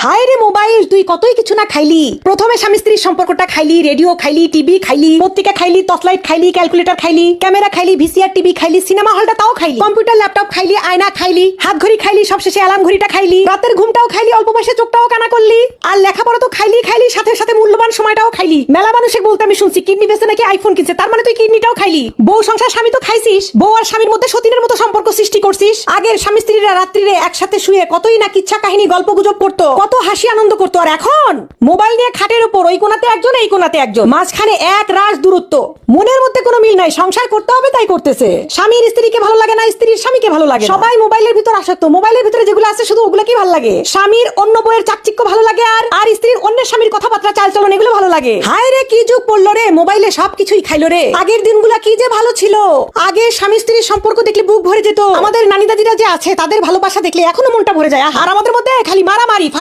হায় রে মোবাইল, তুই কতই কিছু না খাইলি। প্রথমে স্বামী স্ত্রীর সম্পর্কটা খাইলি, রেডিও খাইলি, টিভি খাইলি, পত্রিকা খাইলি, টর্চলাইট খাইলি, ক্যালকুলেটর খাইলি, ক্যামেরা খাইলি, ভিসিআর টিভি খাইলি, সিনেমা হলটা তাও খাইলি, কম্পিউটার ল্যাপটপ খাইলি, আয়না খাইলি, হাত ঘড়ি খাইলি, সবশেষে অ্যালার্ম ঘড়িটা খাইলি, রাতের ঘুমটাও খাইলি, অল্প বয়সে চোখটাও কানা করলি, আর লেখাপড়া তো খাইলি খাইলি, সাথে সাথে মূল্যবান সময়টাও খাইলি। মেলা মানুষকে বলতে আমি শুনছি কিডনি বেচে নাকি আইফোন কিনছে, তার মানে তুই কিডনিটাও খাইলি। বউ সংসার স্বামী তো খাইছিস, বউ আর স্বামীর মধ্যে সতীনের মতো সম্পর্ক সৃষ্টি করছিস। আগের স্বামী স্ত্রীরা রাত্রিরে একসাথে শুয়ে কতই না কিচ্ছা কাহিনী গল্প গুজব করতো, কত হাসি আনন্দ করতো। আর এখন মোবাইল নিয়ে খাটের উপর ওই কোনাতে একজন এই কোনাতে একজন, মাঝখানে এক রাশ দূরত্ব, মনের মধ্যে কোনো মিল নাই। সংসার করতে হবে তাই করতেছে। স্বামীর স্ত্রীকে ভালো লাগে না, স্ত্রীর স্বামীকে ভালো লাগে। সবাই মোবাইলের ভিতর আসক্ত, মোবাইলের ভিতরে যেগুলো আছে শুধু ওগুলো কি ভালো লাগে। স্বামীর অন্য বইয়ের চাকচিক্য ভালো লাগে, আর স্ত্রীর অন্যের স্বামীর কথাবার্তা চালচলন এগুলো ভালো লাগে। হায় রে কি যুগ পড়লো রে, মোবাইলে সবকিছুই খাইলো রে। আগের দিনগুলা কি যে ভালো ছিল। আগে স্বামী স্ত্রীর সম্পর্ক দেখলে বুক ভরে যেত। আমাদের নানি দাদিরা যে আছে তাদের ভালোবাসা দেখলে এখনো মনটা ভরে যায়। আর আমাদের মধ্যে খালি মারামারি।